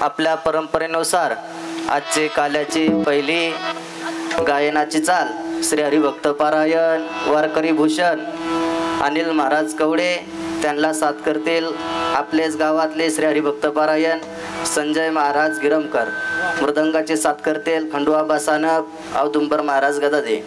आपल्या परंपरेनुसार आजची काल्याची पहिली गायनाची चाल श्री हरिभक्त पारायण वारकरी भूषण अनिल महाराज कवडे त्यांना साथ करतील आपलेच गावातले श्री हरिभक्त पारायण संजय महाराज गिरमकर मृदंगाची साथ करतील खंडोबा सानप औदुंबर महाराज गदादे।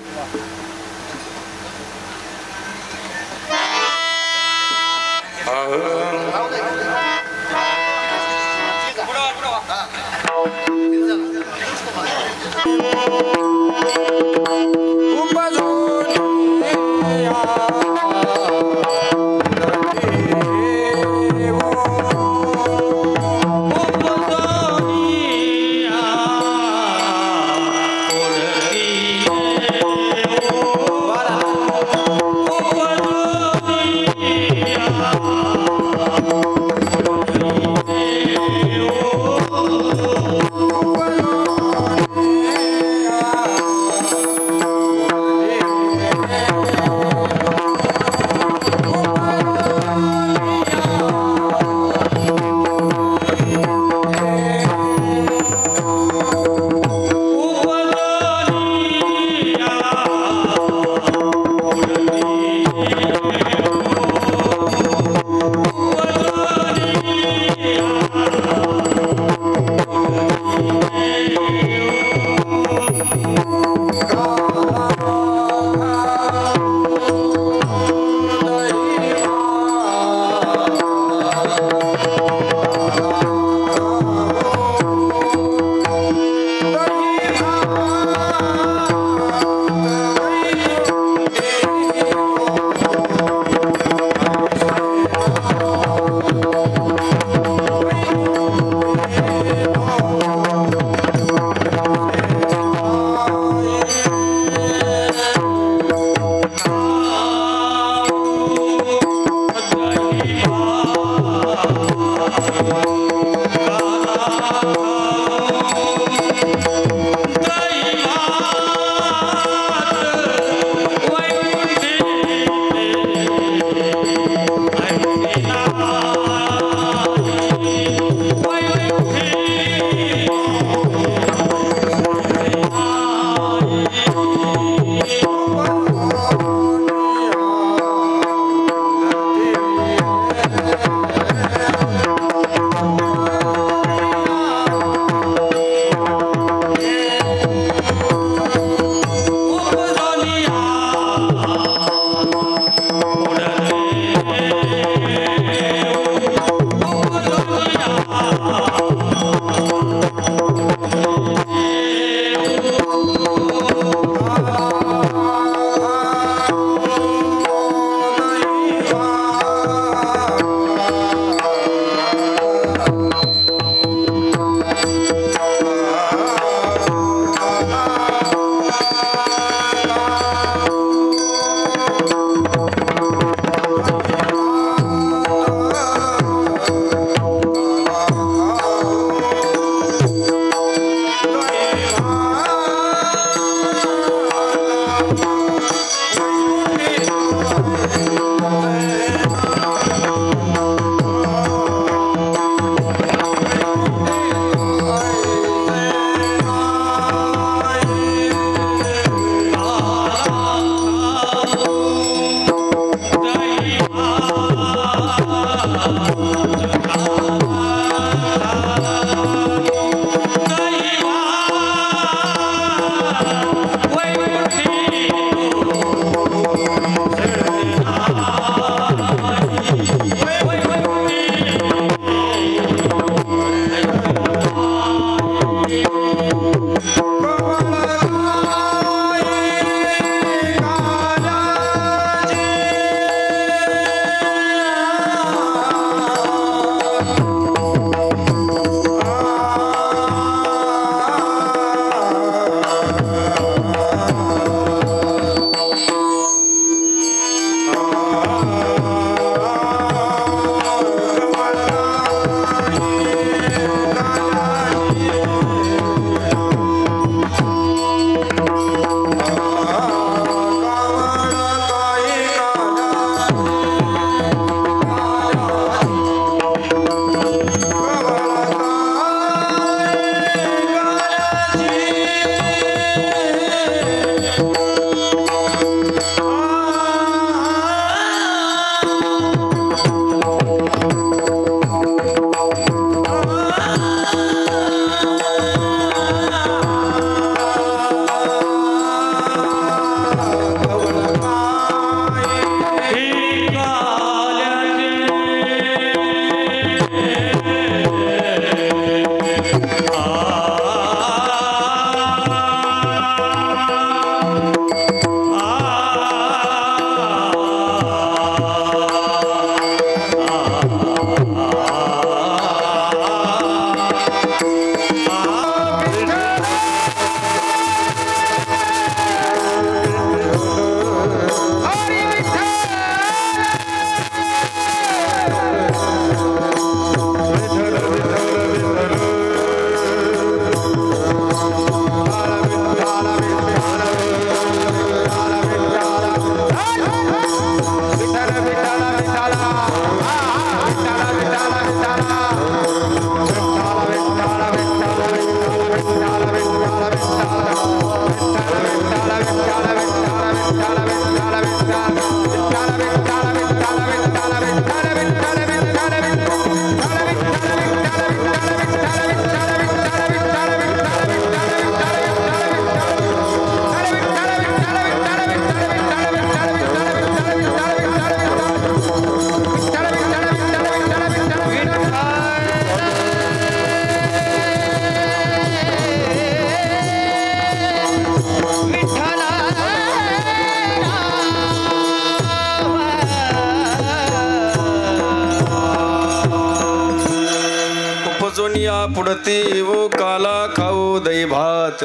उपजोनिया पुढती वो काला खाऊ दही भात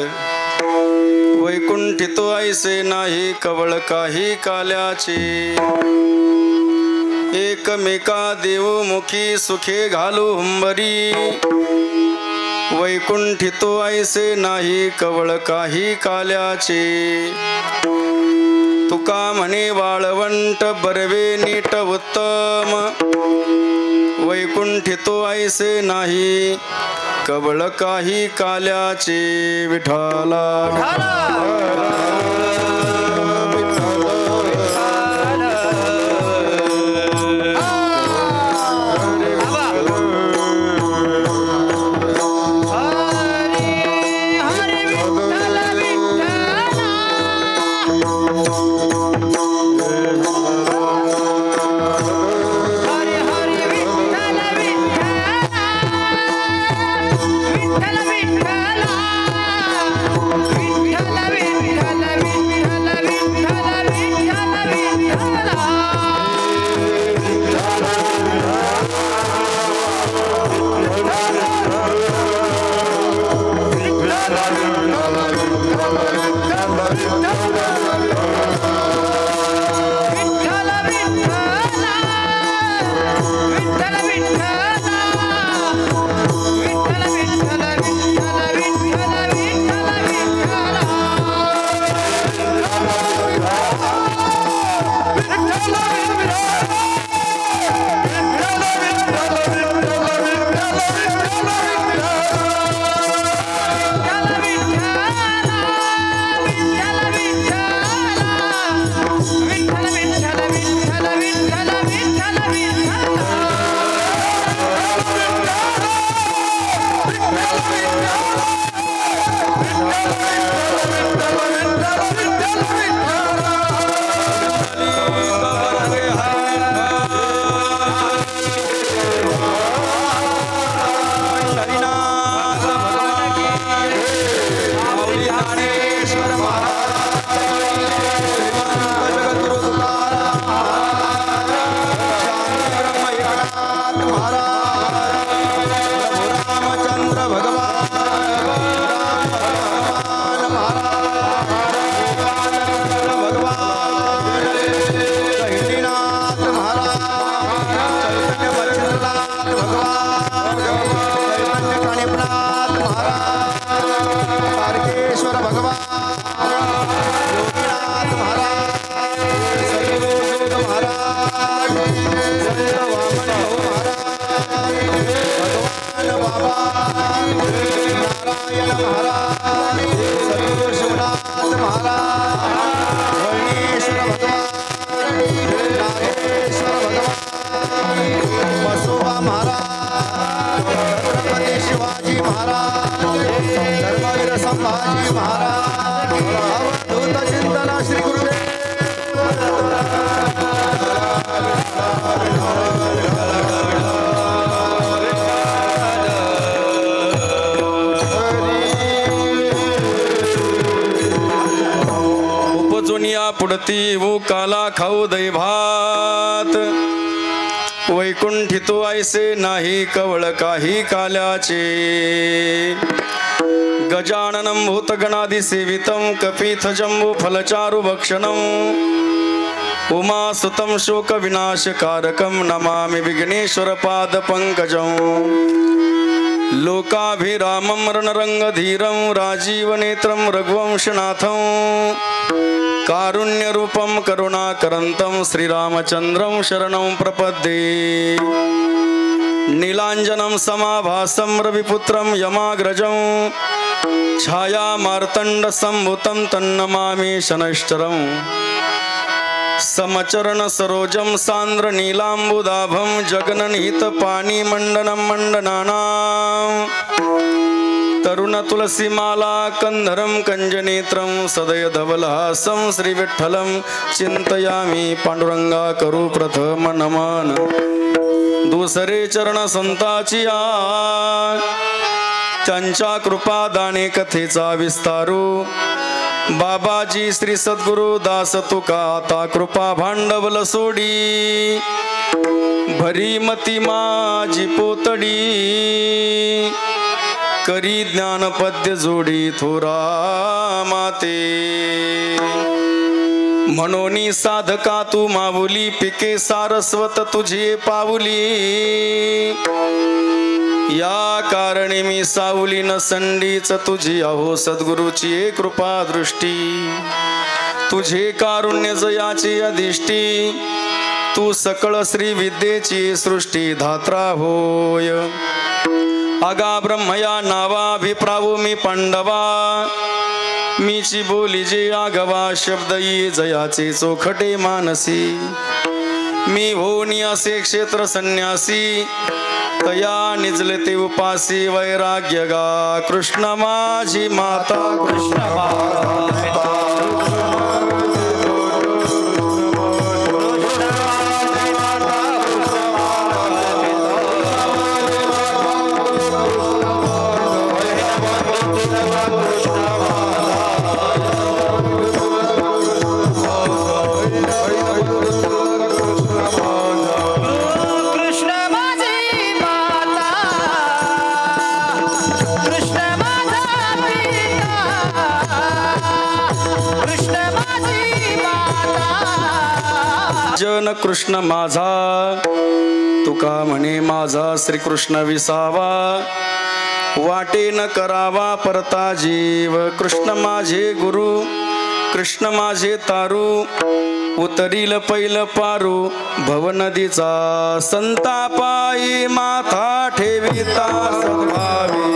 वैकुंठितो ऐसे नाही कवळ काही काल्याचे एकमेका देवमुखी सुखे घालू हुंबरी वैकुंठितो ऐसे नाही कवळ काही काल्याचे तुका म्हणे वाळवंट बरवे नीट उत्तम वैकुंठितो ऐसे नाही कवळ काही काल्याचे विठाला पुढती वो काला खाऊ दही भात वैकुंठितो ऐसे नाही कवळ काही काल्याचे गजाननं भूतगणादि सेवितं कपीथ जम्बू फलचारु भक्षणं उमासुतं शोक विनाशकारकं नमामि विघ्नेश्वर पाद पंकजं लोकाभिरामं रणरंगधीरं राजीवनेत्रं रघुवंशनाथं कारुण्यरूपं करुणाकरन्तं श्रीरामचन्द्रं शरणं प्रपद्ये नीलाञ्जनं समाभासं रविपुत्रं यमाग्रजं छायामार्तण्डसम्भुतं तन्नमामि शनैश्चरं समचरण सरोजं सान्द्र नीलाम्बुदाभं जगननीत पाणिमण्डनं मण्डनानां तरुण तुलसीमाला कंधरं कंजनेत्रं सदय धवलहासं श्रीविठ्ठलं चिंतयामि पांडुरंगा करू प्रथम नमन दुसरे चरण संताची त्यांच्या कृपा दाने कथेचा विस्तारू बाबाजी श्री सद्गुरु दास तुका आता कृपा भांडवल सोडी भरी मती माझी पोतडी करी ज्ञान पद्य जोडी थोरा माते म्हणोनी साधका तू माऊली पिके सारस्वत तुझे पाऊली या कारणे मी सावली न संडीच तुझी अहो सद्गुरूची कृपा दृष्टी तुझे कारुण्य जयाची अधिष्टी तू सकळ श्री विद्येची सृष्टी धात्रा होय आगा ब्रह्मया नावाभिप्रावू मी पांडवा मीची बोली जे आगवा शब्द ये जयाचे चोखटे मानसी मी होनी असे क्षेत्र संन्यासी तया निजले ते उपासी वैराग्य गा कृष्ण माझी माता कृष्ण माता जन कृष्ण माझा तुका म्हणे माझा श्रीकृष्ण विसावा वाटे न करावा परता जीव कृष्ण माझे गुरु कृष्ण माझे तारू उतरील पैल पारू भव नदीचा संतापाई माथा ठेविता सद्भावी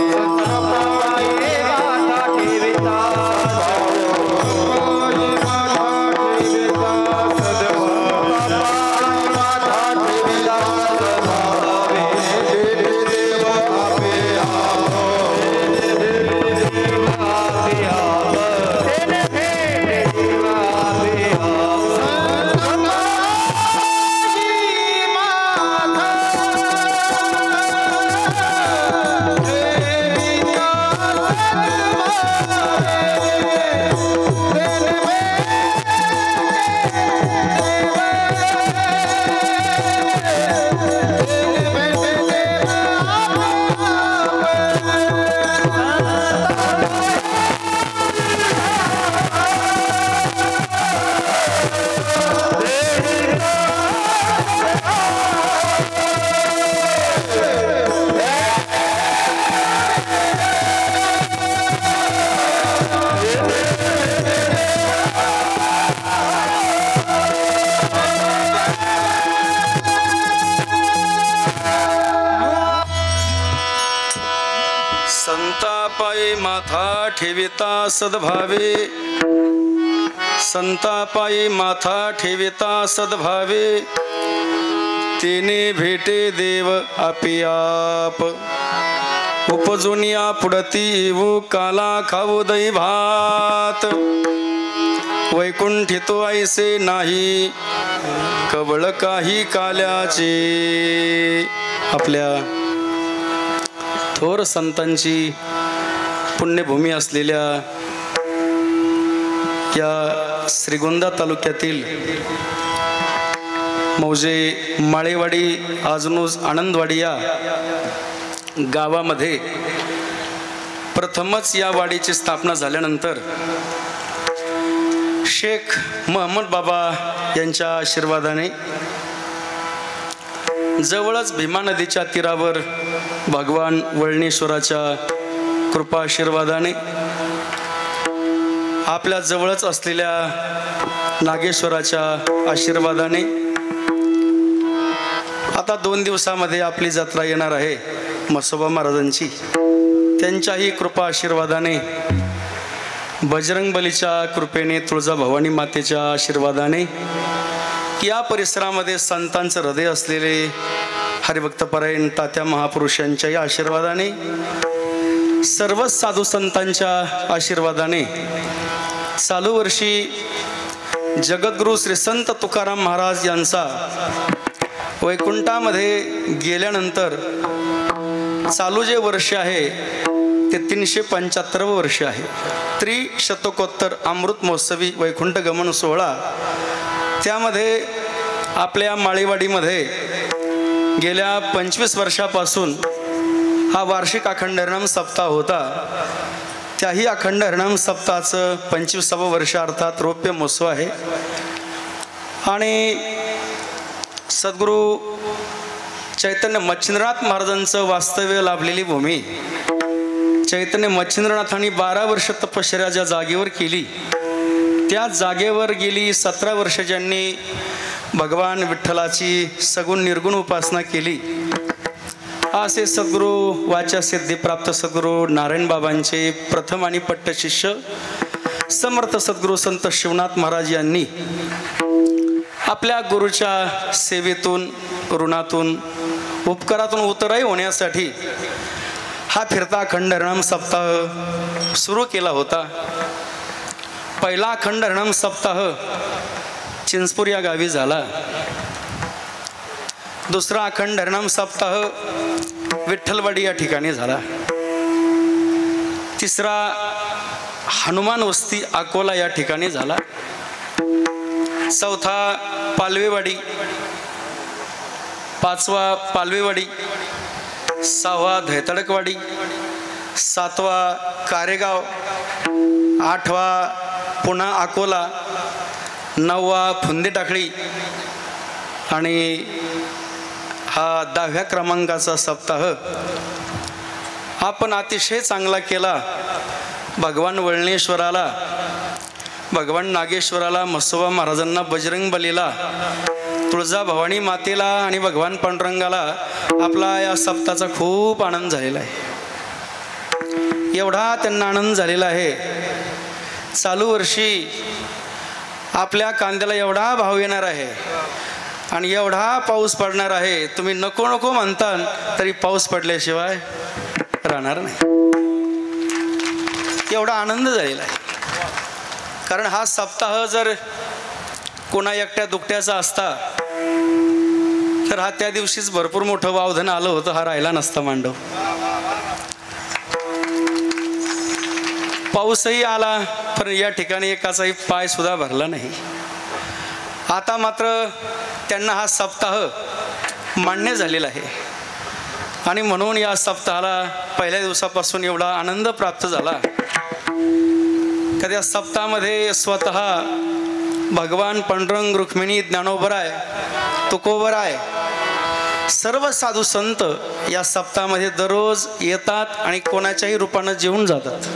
माथा ठेविता सद्भावे संतापायी माथा ठेविता सद्भावे तेने भेटे देव आपियाप उपजुनिया पुढती येऊ काला खाऊ दही भात वैकुंठितो ऐसे नाही कवळ काही काल्याचे आपल्या थोर संतांची पुण्यभूमी असलेल्या या श्रीगोंदा तालुक्यातील मौजे माळेवाडी आजनूज आनंदवाडी या गावामध्ये प्रथमच या वाडीची स्थापना झाल्यानंतर शेख महम्मद बाबा यांच्या आशीर्वादाने जवळच भीमा नदीच्या तीरावर भगवान वळणेश्वराच्या कृपा आशीर्वादाने आपल्या जवळच असलेल्या नागेश्वराच्या आशीर्वादाने आता 2 दिवसामध्ये आपली जत्रा येणार आहे म्हसोबा महाराजांची त्यांच्याही कृपा आशीर्वादाने बजरंगबलीच्या कृपेने तुळजाभवानी मातेच्या आशीर्वादाने या परिसरामध्ये संतांचं हृदय असलेले हरिभक्तपरायण तात्या महापुरुषांच्याही आशीर्वादाने सर्व साधू संतांच्या आशीर्वादाने चालू वर्षी जगद्गुरु श्री संत तुकाराम महाराज यांचा वैकुंठामध्ये गेल्यानंतर चालू जे वर्ष आहे ते 375 वर्ष आहे. त्रिशतकोत्तर अमृत महोत्सवी वैकुंठ गमन सोहळा त्यामध्ये आपल्या माळेवाडीमध्ये गेल्या 25 वर्षापासून हा वार्षिक अखंड हरिनाम सप्ताह होता. त्याही अखंड हरिनाम सप्ताहाचं 25वं वर्ष अर्थात रौप्य महोत्सव आहे. आणि सद्गुरू चैतन्य मच्छिंद्रनाथ महाराजांचं वास्तव्य लाभलेली भूमी. चैतन्य मच्छिंद्रनाथांनी 12 वर्ष तपश्चर्या ज्या जागेवर केली त्या जागेवर गेली 17 वर्ष ज्यांनी भगवान विठ्ठलाची सगुण निर्गुण उपासना केली, असे सद्गुरू वाचा सिद्धिप्राप्त सद्गुरू नारायण बाबांचे प्रथम आणि पट्ट शिष्य समर्थ सद्गुरू संत शिवनाथ महाराज यांनी आपल्या गुरुच्या सेवेतून, ऋणातून, उपकारातून उतराई होण्यासाठी हा फिरता अखंड हरिनाम सप्ताह सुरू केला होता. पहिला अखंड हरिनाम सप्ताह चिंचपूर या गावी झाला. दुसरा अखंड हरिनाम सप्ताह विठ्ठलवाडी या ठिकाणी झाला. तिसरा हनुमान वस्ती अकोला या ठिकाणी झाला. चौथा पालवेवाडी, पाचवा पालवेवाडी, सहावा धैतडकवाडी, सातवा कारेगाव, आठवा पुन्हा अकोला, नववा फुंदे टाकळी आणि हा 10व्या क्रमांकाचा सप्ताह आपण अतिशय चांगला केला. भगवान वळणेश्वराला, भगवान नागेश्वराला, म्हसोबा महाराजांना, बजरंग बलीला, तुळजाभवानी मातेला आणि भगवान पांडुरंगाला आपला या सप्ताहाचा खूप आनंद झालेला आहे. एवढा त्यांना आनंद झालेला आहे. चालू वर्षी आपल्या कांद्याला एवढा भाव येणार आहे आणि एवढा पाऊस पडणार आहे, तुम्ही नको नको म्हणता तरी पाऊस पडल्याशिवाय राहणार नाही. एवढा आनंद झालेला आहे. कारण हा सप्ताह जर कोणा एकट्या दुकट्याचा असता तर हा त्या दिवशीच भरपूर मोठं वावधन आलं होतं, हा राहिला नसता मांडव. पाऊसही आला पण या ठिकाणी एकाचाही पाय सुद्धा भरला नाही. आता मात्र त्यांना हा सप्ताह मान्य झालेला आहे आणि म्हणून या सप्ताहाला पहिल्या दिवसापासून एवढा आनंद प्राप्त झाला. त्या सप्ताहामध्ये स्वतः भगवान पांडुरंग, रुक्मिणी, ज्ञानोबराय, तुकोबराय, सर्व साधू संत या सप्ताहामध्ये दररोज येतात आणि कोणाच्याही रूपानं जेवून जातात.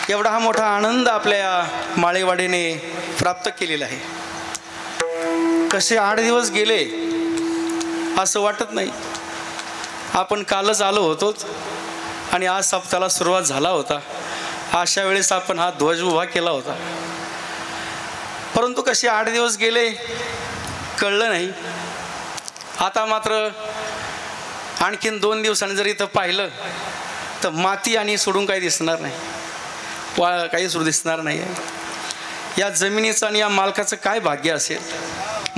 एवढा हा मोठा आनंद आपल्या या माळेवाडीने प्राप्त केलेला आहे. कसे 8 दिवस गेले असं वाटत नाही. आपण कालच आलो होतो आणि आज सप्ताहाला सुरुवात झाला होता. अशा वेळेस आपण हा ध्वज उभा केला होता, परंतु कसे 8 दिवस गेले कळलं नाही. आता मात्र आणखीन 2 दिवसांनी जर इथं पाहिलं तर माती आणि सोडून काही दिसणार नाही, काही सुरू दिसणार नाही. या जमिनीचं आणि या मालकाचं काय भाग्य असेल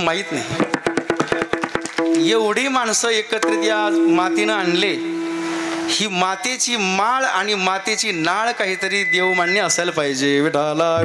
माहीत नाही. एवढी माणसं एकत्रित या मातीनं आणले. ही मातेची माळ आणि मातेची नाळ काहीतरी देवमान्य असायला पाहिजे. विठाला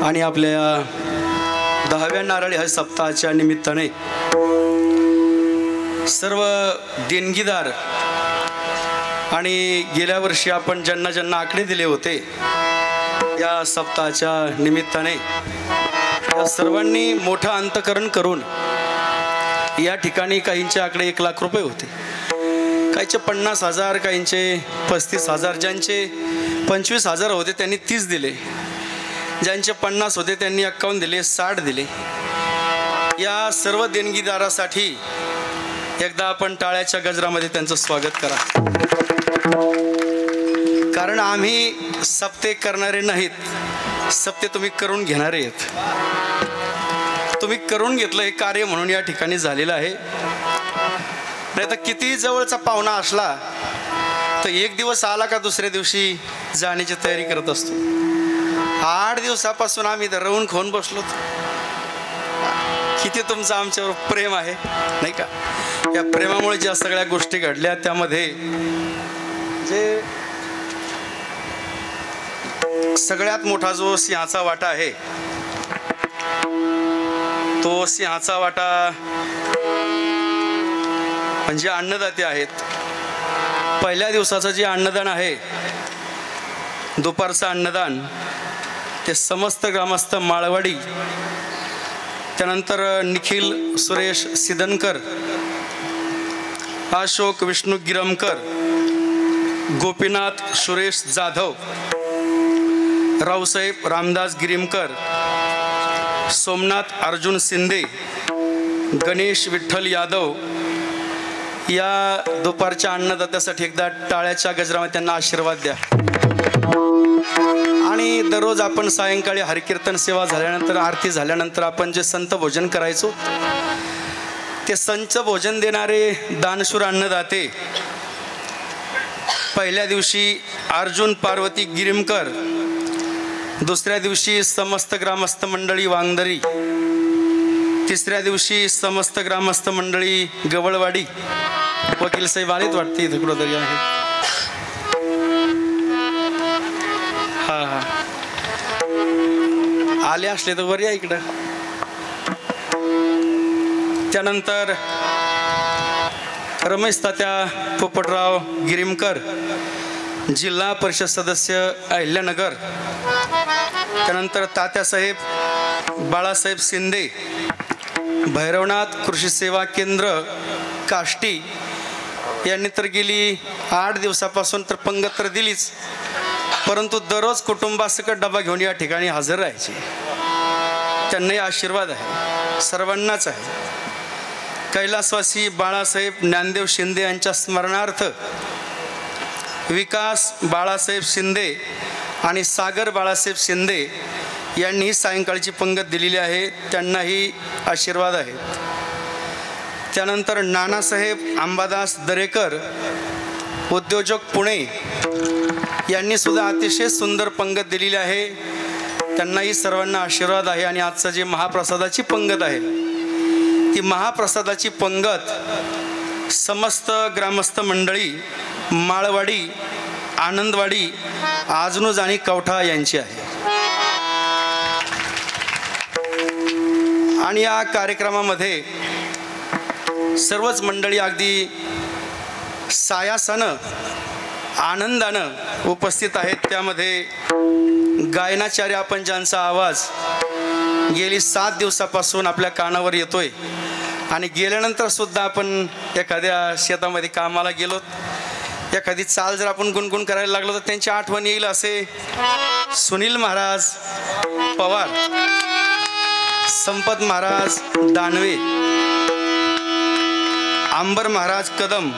आणि आपल्या 10व्या नारळी हज सप्ताहाच्या निमित्ताने सर्व देणगीदार आणि गेल्या वर्षी आपण ज्यांना ज्यांना आकडे दिले होते या सप्ताहाच्या निमित्ताने या सर्वांनी मोठं अंतकरण करून या ठिकाणी काहींचे आकडे 1 लाख रुपये होते, काहींचे 50,000, काहींचे 35,000, ज्यांचे 25,000 होते त्यांनी 30 दिले, ज्यांचे 50 होते त्यांनी 51 दिले, 60 दिले. या सर्व देणगीदारासाठी एकदा आपण टाळ्याच्या गजरामध्ये त्यांचं स्वागत करा. कारण आम्ही सप्ते करणारे नाहीत, सप्ते तुम्ही करून घेणारे आहेत. तुम्ही करून घेतलं हे कार्य म्हणून या ठिकाणी झालेलं आहे. नाही तर किती जवळचा पाहुणा असला तर एक दिवस आला का दुसऱ्या दिवशी जाण्याची तयारी करत असतो. 8 दिवसापासून आम्ही तर राहून खाऊन बसलो. किती तुमचं आमच्यावर प्रेम आहे नाही का. या प्रेमामुळे ज्या सगळ्या गोष्टी घडल्या त्यामध्ये जे सगळ्यात मोठा जो सिंहाचा वाटा आहे तो सिंहाचा वाटा म्हणजे अन्नदाते आहेत. पहिल्या दिवसाचं जे अन्नदान आहे, दुपारचं अन्नदान, ते समस्त ग्रामस्थ माळवाडी, त्यानंतर निखिल सुरेश सिदनकर, अशोक विष्णू गिरमकर, गोपीनाथ सुरेश जाधव, रावसाहेब रामदास गिरीमकर, सोमनाथ अर्जुन शिंदे, गणेश विठ्ठल यादव, या दुपारच्या अन्नदात्यासाठी एकदा टाळ्याच्या गजरामध्ये त्यांना आशीर्वाद द्या. आणि दररोज आपण सायंकाळी हरिकीर्तन सेवा झाल्यानंतर, आरती झाल्यानंतर आपण जे संत भोजन करायचो ते संत भोजन देणारे दानशूर अन्नदाते पहिल्या दिवशी अर्जुन पार्वती गिरीमकर, दुसऱ्या दिवशी समस्त ग्रामस्थ मंडळी वांगदरी, तिसऱ्या दिवशी समस्त ग्रामस्थ मंडळी गवळवाडी. वकील साहेब आलेत वाटते इथं कुठंतरी आहे. हा आले असले तर वर या इकडं. त्यानंतर रमेश तात्या पोपटराव गिरीमकर, जिल्हा परिषद सदस्य अहिल्यानगर. त्यानंतर तात्यासाहेब बाळासाहेब शिंदे, भैरवनाथ कृषी सेवा केंद्र काष्टी, यांनी तर गेली 8 दिवसापासून तर पंगत तर दिलीच, परंतु दररोज कुटुंबासकट डबा घेऊन या ठिकाणी हजर राहायचे. त्यांनाही आशीर्वाद आहे, सर्वांनाच आहे. कैलासवासी बाळासाहेब ज्ञानदेव शिंदे यांच्या स्मरणार्थ विकास बाळासाहेब शिंदे आणि सागर बाळासाहेब शिंदे यांनीही सायंकाळची पंगत दिलेली आहे, त्यांनाही आशीर्वाद आहेत. त्यानंतर नानासाहेब अंबादास दरेकर, उद्योजक पुणे, यांनी सुद्धा अतिशय सुंदर पंगत दिलेली आहे, त्यांनाही सर्वांना आशीर्वाद आहे. आणि आजचं जे महाप्रसादाची पंगत आहे ती महाप्रसादाची पंगत समस्त ग्रामस्थ मंडळी माळवाडी, आनंदवाडी, आजनूज आणि कवठा यांची आहे. आणि या कार्यक्रमामध्ये सर्वच मंडळी अगदी सायासानं आनंदानं उपस्थित आहेत. त्यामध्ये गायनाचार्य आपण ज्यांचा आवाज गेली 7 दिवसापासून आपल्या कानावर येतोय आणि गेल्यानंतर सुद्धा आपण एखाद्या शेतामध्ये कामाला गेलो, एखादी चाल जर आपण गुणगुण करायला लागलो तर त्यांची आठवण येईल असे सुनील महाराज पवार, संपत महाराज दानवे, अंबर महाराज कदम,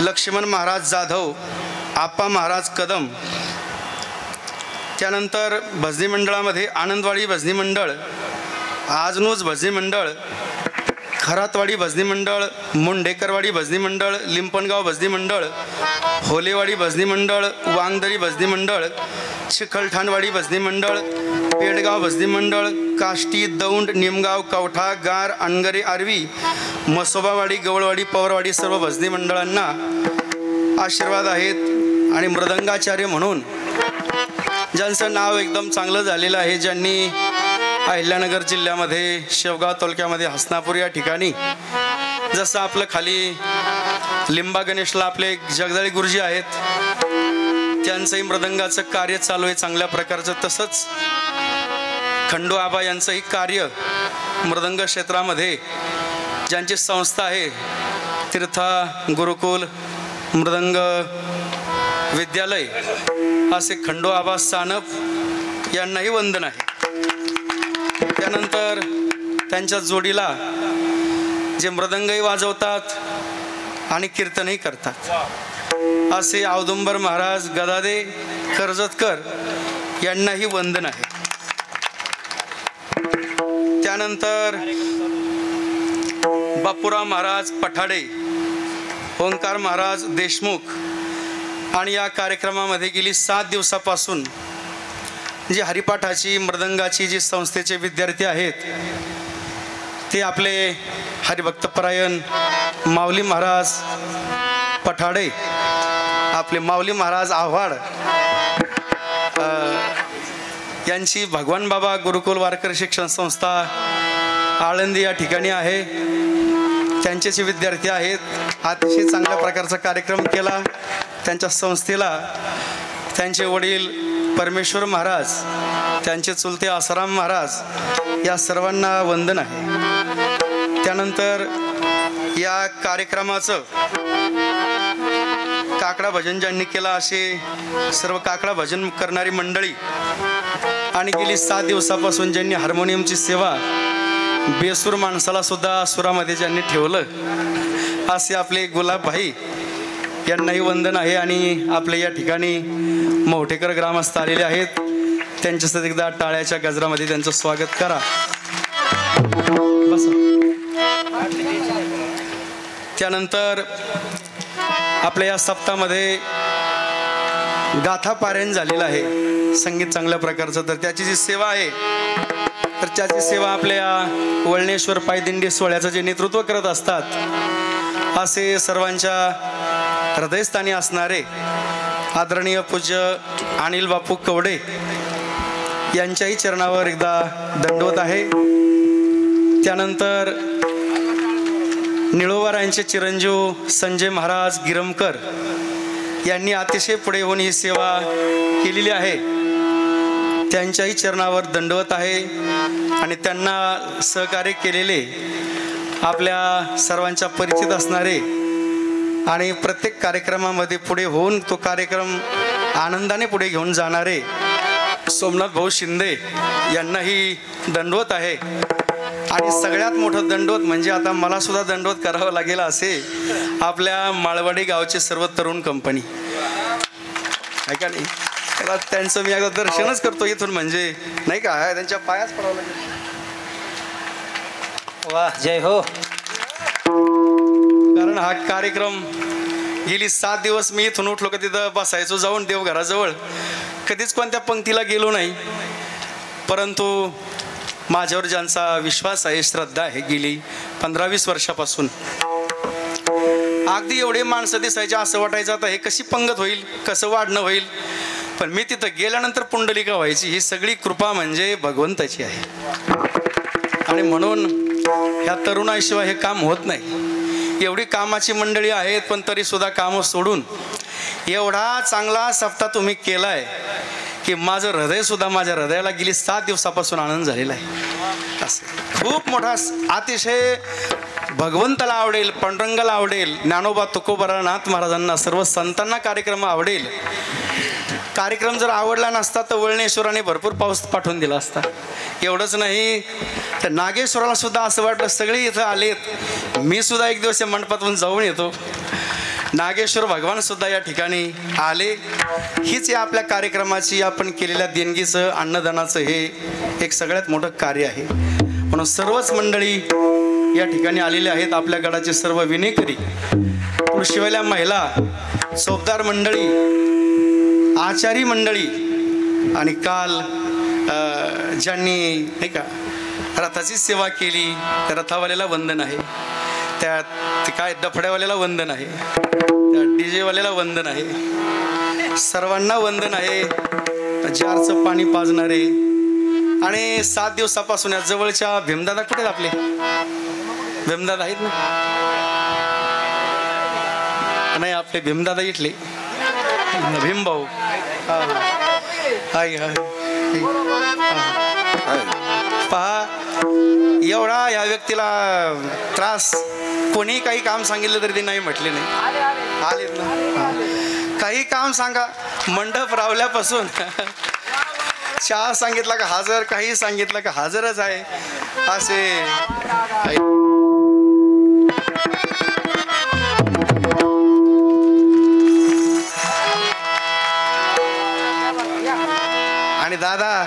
लक्ष्मण महाराज जाधव, आप्पा महाराज कदम. त्यानंतर भजनी मंडळामध्ये आनंदवाडी भजनी मंडळ, आजनूज भजनी मंडळ, खरातवाडी भजनी मंडळ, मुंडेकरवाडी भजनी मंडळ, लिंपणगाव भजनी मंडळ, होलेवाडी भजनी मंडळ, वांगदरी भजनी मंडळ, चिखलठाणवाडी भजनी मंडळ, पेडगाव भजनी मंडळ, काष्टी, दौंड, निमगाव, कवठा, गार, अनगरे, आरवी, मसोबावाडी, गवळवाडी, पवरवाडी सर्व भजनी मंडळांना आशीर्वाद आहेत. आणि मृदंगाचार्य म्हणून ज्यांचं नाव एकदम चांगलं झालेलं आहे, ज्यांनी अहिल्यानगर जिल्ह्यामध्ये शेवगाव तालुक्यामध्ये हसनापूर या ठिकाणी, जसं आपलं खाली लिंबा गणेशला आपले जगदाळे गुरुजी आहेत, त्यांचंही मृदंगाचं कार्य चालू आहे चांगल्या प्रकारचं. तसंच खंडू आबा यांचंही कार्य मृदंग क्षेत्रामध्ये, ज्यांची संस्था आहे तीर्था गुरुकुल मृदंग विद्यालय, असे खंडू आबा सानप यांनाही वंदन आहे. त्यानंतर त्यांच्या जोडीला जे मृदंगही वाजवतात आणि कीर्तनही करतात, असे औदुंबर महाराज गदादे कर्जतकर यांनाही वंदन आहे. त्यानंतर बापूराव महाराज पठाडे, ओंकार महाराज देशमुख, आणि या कार्यक्रमामध्ये गेली 7 दिवसापासून जी हरिपाठाची मृदंगाची जी संस्थेचे विद्यार्थी आहेत, ते आपले हरिभक्तपरायण माऊली महाराज पठाडे, आपले माऊली महाराज आव्हाड यांची भगवान बाबा गुरुकुल वारकरी शिक्षण संस्था आळंदी या ठिकाणी आहे, त्यांचेच विद्यार्थी आहेत. अतिशय चांगल्या प्रकारचा कार्यक्रम केला. त्यांच्या संस्थेला त्यांचे वडील परमेश्वर महाराज, त्यांचे चुलते आसाराम महाराज, या सर्वांना वंदन आहे. त्यानंतर या कार्यक्रमाचं काकडा भजन ज्यांनी केला, असे सर्व काकडा भजन करणारी मंडळी, आणि गेली 7 दिवसापासून ज्यांनी हार्मोनियमची सेवा, बेसूर माणसाला सुद्धा सुरामध्ये ज्यांनी ठेवलं, असे आपले गुलाबभाई यांनाही वंदन आहे. आणि आपले या ठिकाणी मोठेकर ग्रामस्थ आलेले आहेत, त्यांच्यासाठी एकदा टाळ्याच्या गजरामध्ये त्यांचं स्वागत करा. बस. त्यानंतर आपल्या या सप्ताहामध्ये गाथा पारायण झालेलं आहे संगीत चांगल्या प्रकारचं. तर त्याची जी सेवा आहे, तर त्याची सेवा आपल्या वळणेश्वर पायदिंडी सोहळ्याचं जे नेतृत्व करत असतात, असे सर्वांच्या हृदयस्थानी असणारे आदरणीय पूज्य अनिल बापू कवडे यांच्याही चरणावर एकदा दंडवत आहे. त्यानंतर निळोवारांचे चिरंजीव संजय महाराज गिरमकर यांनी अतिशय पुढे होऊन ही सेवा केलेली आहे, त्यांच्याही चरणावर दंडवत आहे. आणि त्यांना सहकार्य केलेले आपल्या सर्वांच्या परिचित असणारे आणि प्रत्येक कार्यक्रमामध्ये पुढे होऊन तो कार्यक्रम आनंदाने पुढे घेऊन जाणारे सोमनाथ भाऊ शिंदे यांनाही दंडवत आहे. आणि सगळ्यात मोठं दंडवत म्हणजे आता मला सुद्धा दंडवत करावं लागेल, असे आपल्या माळवाडी गावचे सर्व तरुण कंपनी आहे का नाही, त्यांचं मी एकदा दर्शनच करतो इथून, म्हणजे नाही का, त्यांच्या पायाच पडावं लागेल. वाह, जय हो. कारण हा कार्यक्रम गेली 7 दिवस मी इथून उठलो का तिथं बसायचो जाऊन देवघराजवळ, कधीच कोणत्या पंक्तीला गेलो नाही. परंतु माझ्यावर ज्यांचा विश्वास आहे, श्रद्धा आहे, गेली 15-20 वर्षापासून अगदी एवढे माणसं दिसायचे, असं वाटायचं आता हे कशी पंगत होईल, कसं वाढणं होईल. पण मी तिथं गेल्यानंतर पुंडलिका व्हायची. ही सगळी कृपा म्हणजे भगवंताची आहे. आणि म्हणून ह्या तरुणाशिवाय हे काम होत नाही. एवढी कामाची मंडळी आहेत, पण तरी सुद्धा कामं सोडून एवढा चांगला सप्ताह तुम्ही केलाय की माझं हृदय सुद्धा, माझ्या हृदयाला गेली 7 दिवसापासून आनंद झालेला आहे. असं खूप मोठा, अतिशय भगवंताला आवडेल, पांडुरंगाला आवडेल, ज्ञानोबा तुकोबारानाथ महाराजांना, सर्व संतांना कार्यक्रम आवडेल. कार्यक्रम जर आवडला नसता तर वळणेश्वराने भरपूर पाऊस पाठवून दिला असता. एवढंच नाही तर नागेश्वराला सुद्धा असं वाटलं सगळे इथं आलेत, मी सुद्धा एक दिवस या मंडपातून जाऊन येतो. नागेश्वर भगवान सुद्धा या ठिकाणी आले. हीच या आपल्या कार्यक्रमाची, आपण केलेल्या देणगीचं, अन्नदानाचं हे एक सगळ्यात मोठं कार्य आहे. म्हणून सर्वच मंडळी या ठिकाणी आलेले आहेत. आपल्या गडाचे सर्व विनेकरी, कृषीवाल्या महिला, चौकदार मंडळी, आचारी मंडळी, आणि काल ज्यांनी नाही का रथाची सेवा केली त्या रथावाल्याला वंदन आहे, त्या काय डफड्यावाल्याला वंदन आहे, त्या DJ वाल्याला वंदन आहे, सर्वांना वंदन आहे. जारचं पाणी पाजणारे आणि 7 दिवसापासून या जवळच्या भीमदादा कुठे आहेत आपले? भीमदादा आहेत ना? नाही, आपले भीमदादा इथले भीमभाऊ. पहा, एवढा या व्यक्तीला त्रास, कोणी काही काम सांगितलं तरी ते नाही म्हटले नाही. आलेत ना? काही काम सांगा, मंडप रावल्यापासून चहा सांगितला का हजर, काही सांगितलं का हजरच आहे असे. आणि दादा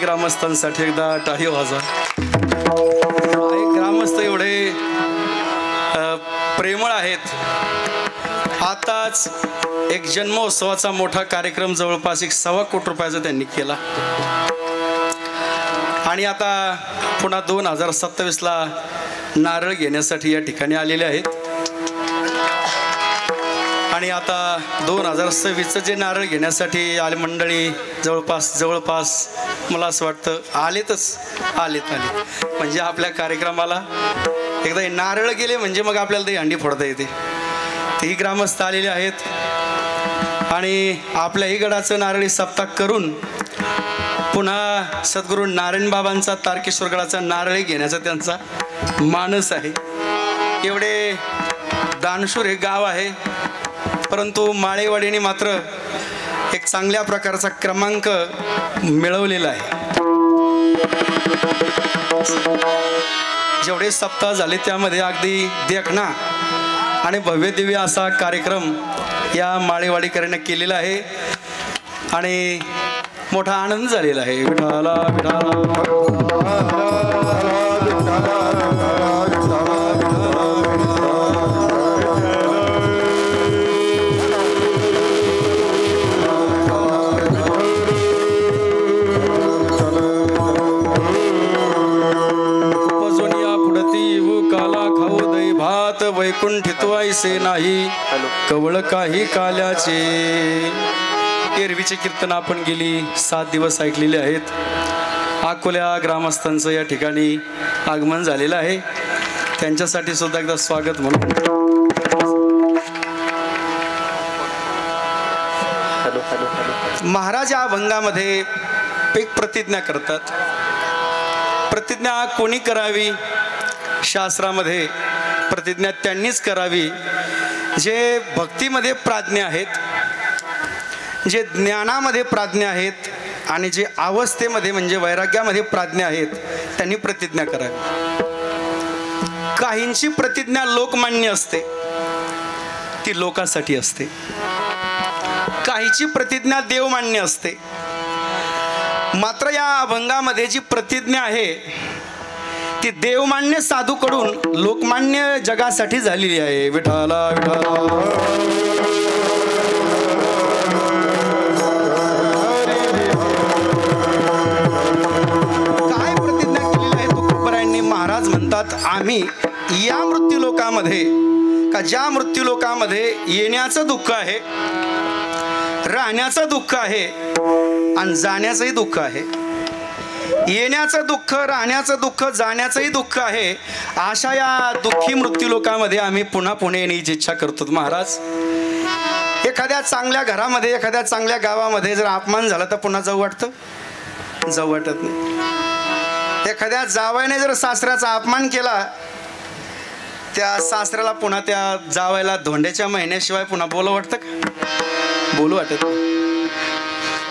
ग्रामस्थांसाठी एकदा टाळी वाजा. ग्रामस्थ एवढे प्रेमळ आहेत. आताच एक जन्मोत्सवाचा मोठा कार्यक्रम जवळपास 1.25 कोटी रुपयाचा त्यांनी केला आणि आता पुन्हा 2027ला नारळ घेण्यासाठी या ठिकाणी आलेले आहेत. आणि आता 2026चं जे नारळ घेण्यासाठी आले मंडळी जवळपास मला असं वाटतं आलेत म्हणजे आपल्या कार्यक्रमाला एकदा हे नारळ गेले म्हणजे मग आपल्याला ते हंडी फोडता येते. तेही ग्रामस्थ आलेले आहेत आणि आपल्याही गडाचं नारळी सप्ताह करून पुन्हा सद्गुरू नारायण बाबांचा तारकेश्वर गडाचा नारळी घेण्याचा त्यांचा मानस आहे. एवढे दानशूर हे गाव आहे, परंतु माळेवाडीने मात्र एक चांगल्या प्रकारचा क्रमांक मिळवलेला आहे. जेवढे सप्ताह झाले त्यामध्ये अगदी देखणा आणि भव्य दिव्य असा कार्यक्रम या माळेवाडीकरांनी केलेला आहे आणि मोठा आनंद झालेला आहे. विठाला वैकुंठितो ऐसे नाही कवळ काही काल्याचे. एरवीचे कीर्तन आपण गेली 7 दिवस ऐकलेले आहेत. अकोल्या ग्रामस्थांचं या ठिकाणी आगमन झालेलं आहे. त्यांच्यासाठी सुद्धा एकदा स्वागत म्हणून महाराज या अभंगामध्ये एक प्रतिज्ञा करतात. प्रतिज्ञा कोणी करावी? शास्त्रामध्ये प्रतिज्ञा त्यांनीच करावी जे भक्तीमध्ये प्राज्ञ आहेत, जे ज्ञानामध्ये प्राज्ञ आहेत आणि जे अवस्थेमध्ये म्हणजे वैराग्यामध्ये प्राज्ञ आहेत, त्यांनी प्रतिज्ञा करावी. काहींची प्रतिज्ञा लोकमान्य असते, ती लोकांसाठी असते. काहीची प्रतिज्ञा देवमान्य असते. मात्र या अभंगामध्ये जी प्रतिज्ञा आहे ती देवमान्य साधूकडून लोकमान्य जगासाठी झालेली आहे. विठाला विठाला काय प्रतिज्ञा केलेली आहे तुकोबरायांनी? महाराज म्हणतात, आम्ही या मृत्यूलोकामध्ये का ज्या मृत्यूलोकामध्ये येण्याचं दुःख आहे, राहण्याचं दुःख आहे आणि जाण्याचंही दुःख आहे. येण्याचं दुःख, राहण्याचं दुःख, जाण्याचंही दुःख आहे. अशा या दुःखी मृत्यूलोकामध्ये आम्ही पुन्हा येण्याची इच्छा करतो. महाराज, हे एखाद्या चांगल्या घरामध्ये, एखाद्या चांगल्या गावामध्ये जर अपमान झाला तर पुन्हा जाऊ वाटतं? जाऊ वाटत नाही. एखाद्या जावयाने जर सासऱ्याचा अपमान केला, त्या सासऱ्याला पुन्हा त्या जावयाला धोंड्याच्या महिन्याशिवाय पुन्हा बोलू वाटतं का? बोलू वाटत नाही.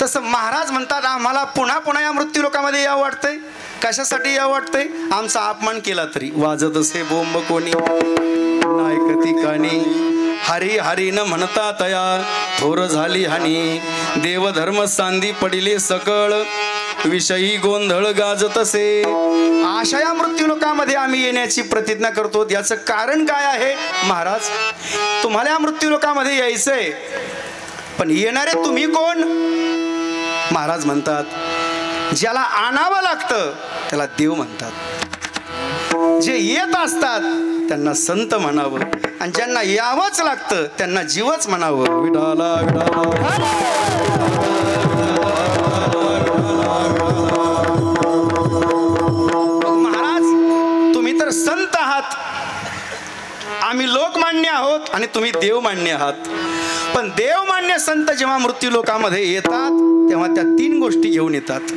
तसं महाराज म्हणतात आम्हाला पुन्हा पुन्हा या मृत्यू लोकामध्ये यावं वाटतंय. कशासाठी यावं वाटतंय? आमचा अपमान केला तरी वाजत असे बोंब कोणी नायकती कानी, हरी हरी न म्हणता तया थोर झाली हानी, देवधर्म सांदी पडिले सकळ, विषयी गोंधळ गाजत असे. अशा या मृत्यू लोकामध्ये आम्ही येण्याची प्रतिज्ञा करतो. याचं कारण काय आहे? महाराज तुम्हाला या मृत्यू लोकामध्ये यायचंय, पण येणारे तुम्ही कोण? महाराज म्हणतात ज्याला आणावं लागतं त्याला देव म्हणतात. जे येत असतात त्यांना संत म्हणावं, आणि ज्यांना यावंच लागतं त्यांना जीवच म्हणावं. विठाला विठाला. महाराज तुम्ही तर संत आहात, आम्ही लोकमान्य आहोत आणि तुम्ही देवमान्य आहात. पण देवमान्य संत जेव्हा मृत्यू लोकामध्ये येतात तेव्हा त्या 3 गोष्टी घेऊन येतात.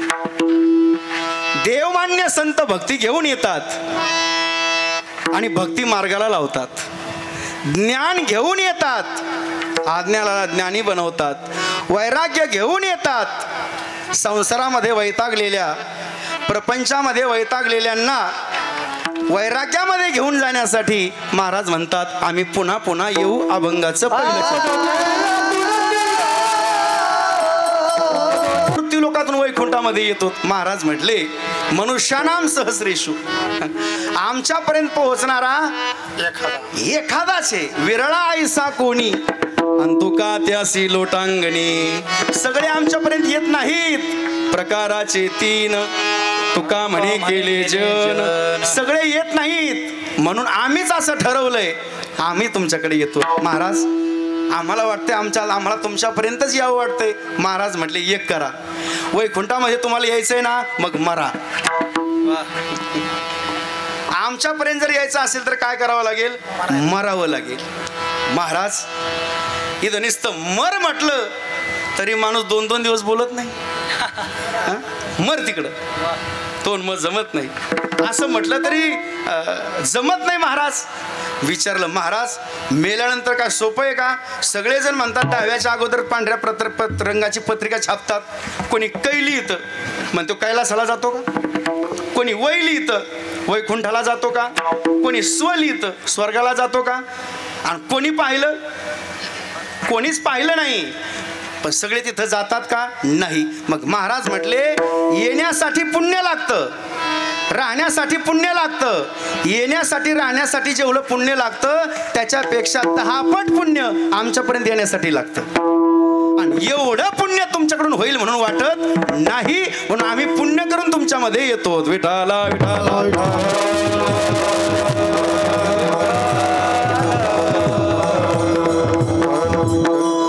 देवमान्य संत भक्ती घेऊन येतात आणि भक्ती मार्गाला लावतात. ज्ञान घेऊन येतात, आज्ञाला ज्ञानी बनवतात. वैराग्य घेऊन येतात, संसारामध्ये वैतागलेल्या, प्रपंचामध्ये वैतागलेल्यांना वैराग्यामध्ये घेऊन जाण्यासाठी महाराज म्हणतात आम्ही पुन्हा पुन्हा येऊ अभंगाचं मृत्यू लोकातून वैकुंठामध्ये येतो. महाराज म्हटले मनुष्यानाम सहस्रेषु, आमच्यापर्यंत पोहोचणारा एखादाच आहे, विरळा ऐसा कोणी, अंतुका त्यासी लोटांगणी. सगळे आमच्यापर्यंत येत नाहीत. प्रकाराचे 3 तुका म्हणे केले जन, सगळे येत नाहीत. म्हणून आम्हीच असं ठरवलंय आम्ही तुमच्याकडे येतो. महाराज आम्हाला वाटतंय आम्हाला तुमच्यापर्यंतच यावं वाटतंय. महाराज म्हटले एक करा, वैकुंठामध्ये तुम्हाला यायचंय ना, मग मरा. आमच्यापर्यंत जर यायचं असेल तर काय करावं लागेल? मरावं लागेल. महाराज इथं नुसतं मर म्हटलं तरी माणूस 2-2 दिवस बोलत नाही. मर तिकडं, तोंड मग जमत नाही असं म्हटलं तरी जमत नाही. महाराज विचारलं, महाराज मेल्यानंतर काय सोपं आहे का? सगळेजण म्हणतात दहाव्याच्या अगोदर पांढऱ्या रंगाची पत्रिका छापतात. कोणी कैली इथं म्हणतो कैलासाला जातो का, कोणी वैली इथं वैकुंठाला जातो का, कोणी स्वली इथं स्वर्गाला जातो का, आणि कोणी पाहिलं? कोणीच पाहिलं नाही. पण सगळे तिथं जातात का? नाही. मग महाराज म्हटले येण्यासाठी पुण्य लागतं, राहण्यासाठी पुण्य लागतं. येण्यासाठी राहण्यासाठी जेवढं पुण्य लागतं त्याच्यापेक्षा 10 पट पुण्य आमच्यापर्यंत येण्यासाठी लागतं. आणि एवढं पुण्य तुमच्याकडून होईल म्हणून वाटत नाही, म्हणून आम्ही पुण्य करून तुमच्यामध्ये येतो. विठाला विठाला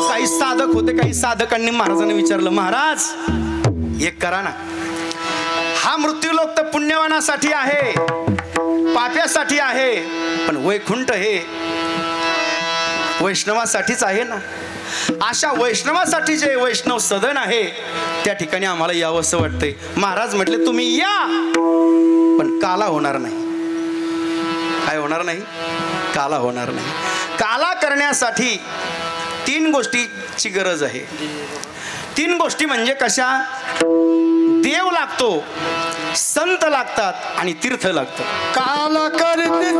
काही साधक होते, काही साधकांनी महाराजांनी विचारलं, महाराज एक करा ना, हा मृत्यूलोक तर पुण्यवानासाठी आहे, पाप्यासाठी आहे, पण वैकुंठ हे वैष्णवासाठीच आहे ना. अशा वैष्णवासाठी जे वैष्णव सदन आहे त्या ठिकाणी आम्हाला यावं असं वाटतंय. महाराज म्हटले तुम्ही या, पण काला होणार नाही. काय होणार नाही? काला होणार नाही. काला करण्यासाठी 3 गोष्टीची गरज आहे. 3 गोष्टी म्हणजे कशा? देव लागतो, संत लागतात आणि तीर्थ लागतं. काला करते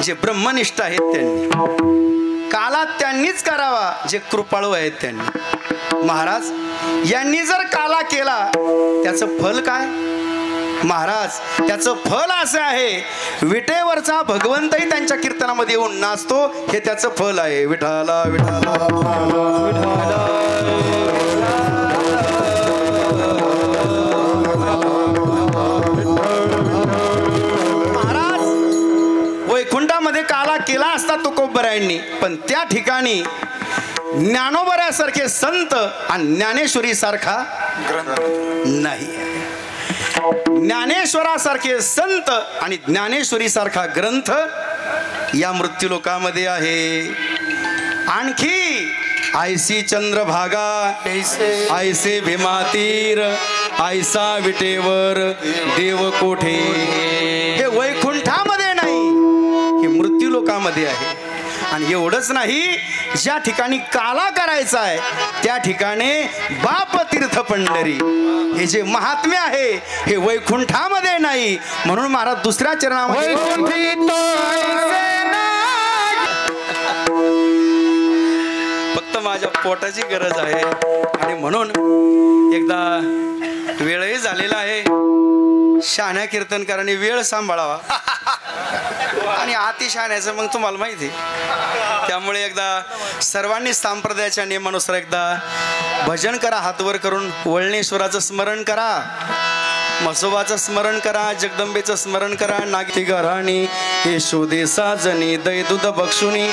जे ब्रह्मनिष्ठ आहेत त्यांनी, काला त्यांनीच करावा जे कृपाळू आहेत त्यांनी. महाराज यांनी जर काला केला त्याचं फल काय? महाराज त्याचं फल असं आहे, विटेवरचा भगवंतही त्यांच्या कीर्तनामध्ये येऊन नाचतो, हे त्याचं फल आहे. विठाला विठाला विठाला. महाराज वैकुंठामध्ये काला केला असता तुकोबरायांनी, पण त्या ठिकाणी ज्ञानोबऱ्यासारखे संत आणि ज्ञानेश्वरी सारखा नाही. ज्ञानेश्वरासारखे संत आणि ज्ञानेश्वरी सारखा ग्रंथ या मृत्यूलोकामध्ये आहे. आणखी आयसी चंद्रभागा आयसे भीमातीर आयसा विटेवर देव कोठे, हे वैकुंठामध्ये नाही, हे मृत्यूलोकामध्ये आहे. आणि एवढंच नाही, ज्या ठिकाणी काला करायचा आहे त्या ठिकाणी बाप तीर्थ पंढरी, हे जे महात्म्य आहे हे वैकुंठामध्ये नाही. म्हणून महाराज दुसऱ्या चरणामध्ये फक्त माझ्या पोटाची गरज आहे. आणि म्हणून एकदा वेळही झालेला आहे. शहाण्या कीर्तनकारांनी वेळ सांभाळावा आणि अति शहाण्याचं मग तुम्हाला माहिती आहे. त्यामुळे एकदा सर्वांनी संप्रदायाच्या नियमानुसार एकदा भजन करा, हातवर करून वळणेश्वराचं स्मरण करा, म्हसोबाचं स्मरण करा, जगदंबेचं स्मरण करा. नागती घराणी यशोदे साजनी दै दूध बक्षुनी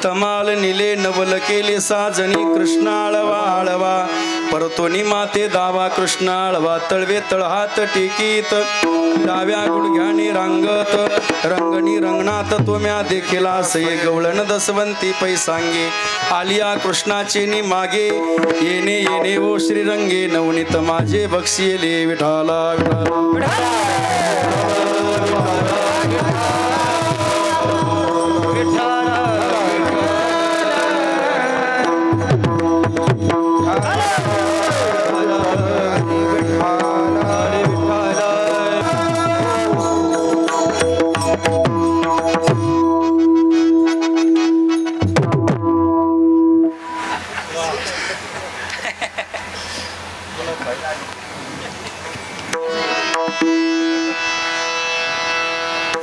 तमाल निले नवल केले साजनी कृष्ण आळवा आळवा परतोनी माते दावा कृष्ण आळवा तळवे तळहात टेकीत डाव्या गुडघ्याने रांगत रंगणी रंगणात तोम्या देखील सये गवळण दसवंती पैसांगे आलिया कृष्णाचे नि मागे येणे येणे ओ श्रीरंगे नवनीत माझे बक्षिले विठाला विठाला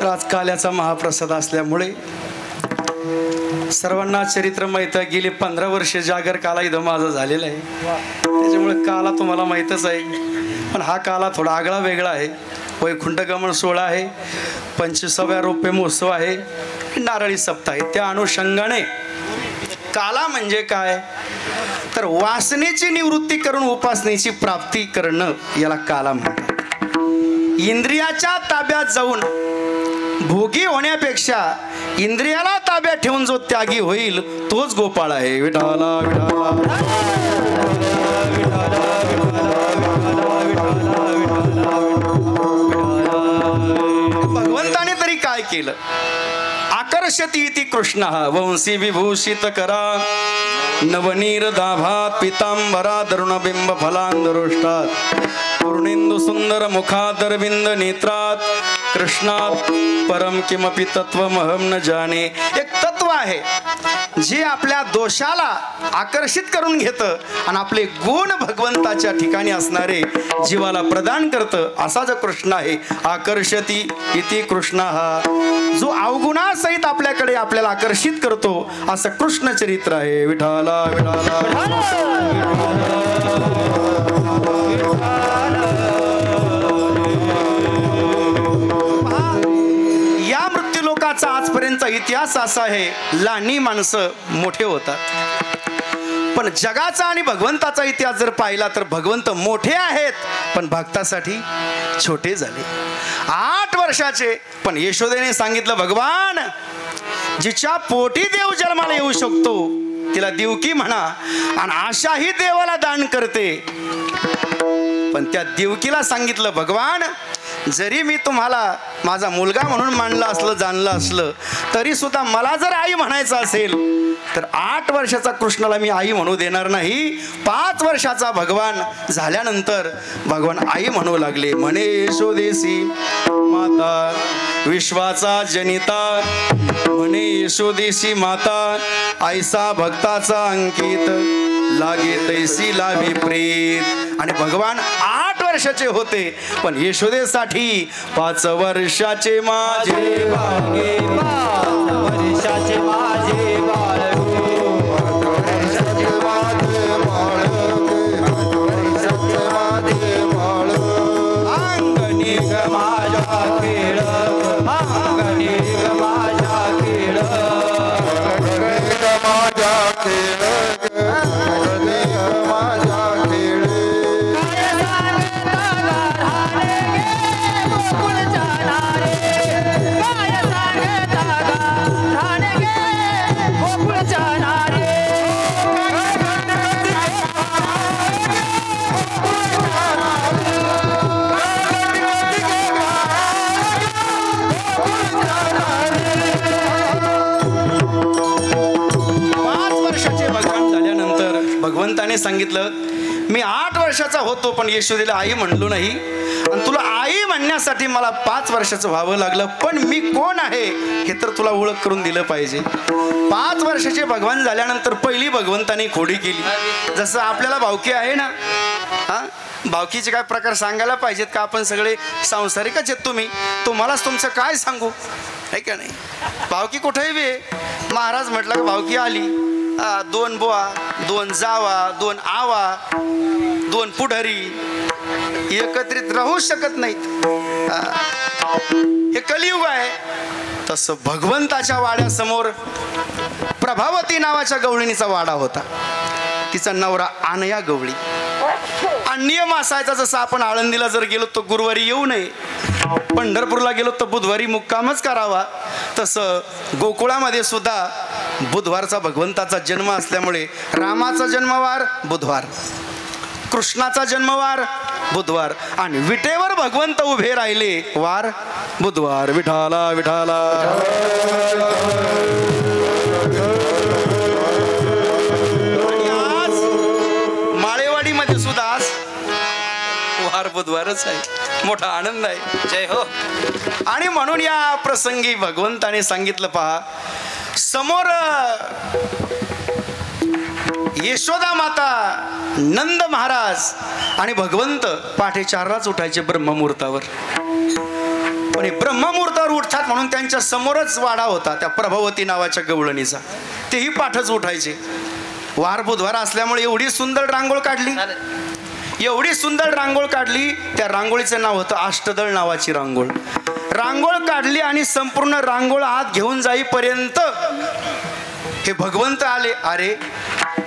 आज काल्याचा महाप्रसाद असल्यामुळे सर्वांना चरित्र माहित आहे. गेली 15 वर्षे जागर काला इथं माझं झालेलं आहे. त्याच्यामुळे काला तुम्हाला माहीतच आहे. पण हा काला थोडा आगळा वेगळा आहे. वैकुंठ गमन सोहळा आहे, 25व्या रौप्य महोत्सव आहे, नारळी सप्ताह आहे. त्या अनुषंगाने काला म्हणजे काय तर वासनेची निवृत्ती करून उपासनेची प्राप्ती करणं याला काला म्हणतात. इंद्रियाच्या ताब्यात जाऊन भोगी होण्यापेक्षा इंद्रियाला ताब्यात ठेवून जो त्यागी होईल तोच गोपाळ आहे. विठाला विठाला भगवंताने तरी काय केलं. आकर्षती इति कृष्ण वंशी विभूषित करा नवनीर दाभात पितांबरा दरुणबिंब फलांदरुष्टात पूर्णेंदु सुंदर मुखादरविंद नेत्रात कृष्णात परम किमपि तत्वमहम न जाने. एक तत्व आहे जे आपल्या दोषाला आकर्षित करून घेतं आणि आपले गुण भगवंताच्या ठिकाणी असणारे जीवाला प्रदान करतं. असा जो कृष्ण आहे आकर्षती इति कृष्ण हा जो अवगुणासहित आपल्याकडे आपल्याला आकर्षित करतो असं कृष्ण चरित्र आहे. विठाला विठाला या मृत्यूलोकाचा आजपर्यंत इतिहास असा आहे. लहानी माणसं मोठे होतात, पण जगाचा आणि भगवंताचा इतिहास जर पाहिला तर भगवंत मोठे आहेत पण भक्तासाठी छोटे झाले. 8 वर्षाचे पण यशोदेने सांगितलं भगवान जिच्या पोटी देव जन्माला येऊ शकतो तिला देवकी म्हणा आणि आशाही देवाला दान करते. पण त्या देवकीला सांगितलं भगवान जरी मी तुम्हाला माझा मुलगा म्हणून मानलं असलं जाणलं असलं तरी सुद्धा मला जर आई म्हणायचं असेल तर 8 वर्षाचा कृष्णाला मी आई म्हणू देणार नाही. 5 वर्षाचा भगवान झाल्यानंतर भगवान आई म्हणू लागले. म्हणे यशोदेसी माता विश्वाचा जनिता म्हणे यशोदेसी माता ऐसा भक्ताचा अंकित लागे तैसी लाभी प्रीत. आणि भगवान 8 वर्षाचे होते पण यशोदेसाठी 5 वर्षाचे माझे बाळे 5 वर्षाचे माझे बाळ अंगणी ग माझ्या खेळ अंगणी ग माझ्या खेळ माझ्या खेळ भगवंताने सांगितलं, मी 8 वर्षाचा होतो पण यशोदेला आई म्हणलो नाही, आणि तुला आई म्हणण्यासाठी मला 5 वर्षाचं व्हावं लागलं. पण मी कोण आहे हे तर तुला ओळख करून दिलं पाहिजे. 5 वर्षाचे भगवान झाल्यानंतर पहिली भगवंताने खोडी केली. जसं आपल्याला भावकी आहे ना, हा भावकीचे काय प्रकार सांगायला पाहिजेत का? आपण सगळे सांसारिकच आहेत. तुम्हालाच तुमचं काय सांगू, आहे का नाही? भावकी कुठेही बी महाराज म्हटलं का भावकी आली, 2 बुवा, 2 जावा, 2 आवा, 2 पुढारी एकत्रित राहू शकत नाहीत. हे कलियुग आहे. तसं भगवंताच्या वाड्यासमोर प्रभावती नावाच्या गवळणीचा वाडा होता. तिचा नवरा आनया गवळी. आणि नियम असायचा, जसं आपण आळंदीला जर गेलो तर गुरुवारी येऊ नये, पंढरपूरला गेलो तर बुधवारी मुक्कामच करावा, तसं गोकुळामध्ये सुद्धा बुधवारचा भगवंताचा जन्म असल्यामुळे रामाचा जन्मवार बुधवार, कृष्णाचा जन्मवार बुधवार, आणि विटेवर भगवंत उभे राहिले वार बुधवार. विठाला विठाला. आणि आज माळेवाडीमध्ये सुद्धा आज वार बुधवारच आहे. मोठा आनंद आहे. जय हो. आणि म्हणून या प्रसंगी भगवंताने सांगितलं, पहा समोर यशोदा माता, नंद महाराज आणि भगवंत पहाटे 4लाच उठायचे ब्रह्ममुहूर्तावर. पण ब्रह्ममुहूर्तावर उठतात म्हणून त्यांच्या समोरच वाडा होता त्या प्रभावती नावाच्या गवळणीचा. तेही पाठच उठायचे. वार बुधवार असल्यामुळे एवढी सुंदर रांगोळ काढली, एवढी सुंदर रांगोळ काढली. त्या रांगोळीचं नाव होतं अष्टदळ नावाची रांगोळ. रांगोळ काढली आणि संपूर्ण रांगोळ आत घेऊन जाईपर्यंत हे भगवंत आले. अरे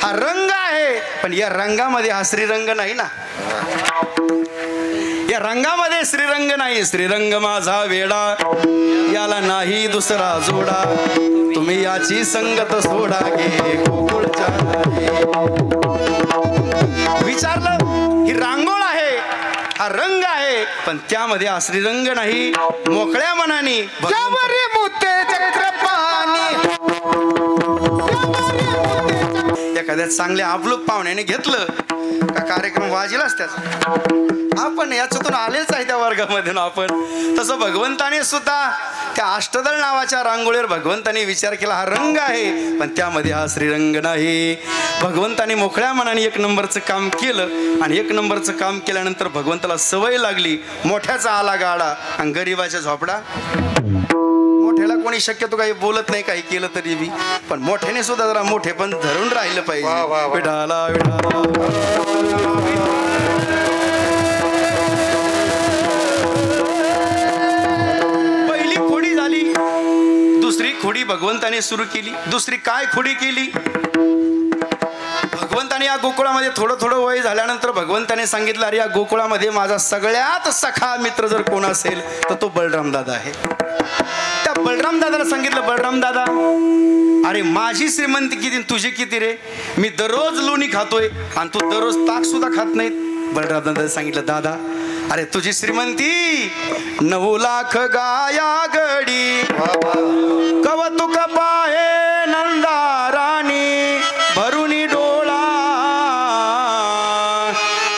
हा रंग आहे, पण या रंगामध्ये हा श्रीरंग नाही ना. या रंगामध्ये श्रीरंग नाही. श्रीरंग माझा वेडा, याला नाही दुसरा जोडा, तुम्ही याची संगत सोडा गे गोकुळच्या. विचारलं, ही रांगोळ आहे, हा रंग आहे, पण त्यामध्ये हा श्रीरंग नाही. मोकळ्या मनाने एखाद्या चांगल्या आपलूक पाहुण्याने घेतलं का कार्यक्रम वाजेलाच त्याचा. आपण याच्यातून आलेच आहे त्या वर्गामधून आपण. तसं भगवंताने सुद्धा त्या अष्टदळ नावाच्या रांगोळीवर भगवंताने विचार केला, हा रंग आहे पण त्यामध्ये हा श्रीरंग नाही. भगवंताने मोकळ्या मनाने 1 नंबरचं काम केलं, आणि 1 नंबरचं काम केल्यानंतर भगवंताला सवय लागली. मोठ्याचा आला गाडा आणि गरीबाच्या झोपडा. मोठ्याला कोणी शक्यतो काही बोलत नाही काही केलं तरी बी, पण मोठ्याने सुद्धा जरा मोठे पण धरून राहिलं पाहिजे. विठाला विठाला. पहिली खोडी झाली. दुसरी खोडी भगवंताने सुरू केली. दुसरी काय खोडी केली? भगवंताने या गोकुळामध्ये थोडं वय झाल्यानंतर भगवंताने सांगितलं, अरे या गोकुळामध्ये माझा सगळ्यात सखा मित्र जर कोण असेल तर तो बलराम दादा आहे. त्या बलराम दादाला सांगितलं, बलराम दादा, अरे माझी श्रीमंती किती, तुझी किती रे? मी दररोज लोणी खातोय आणि तू दररोज ताक सुद्धा खात नाहीत. बलराम दादा सांगितलं, दादा अरे तुझी श्रीमंती 9 लाख गाया गडी, कवतुक पाहे नंदा राणी, भरुनी डोळा,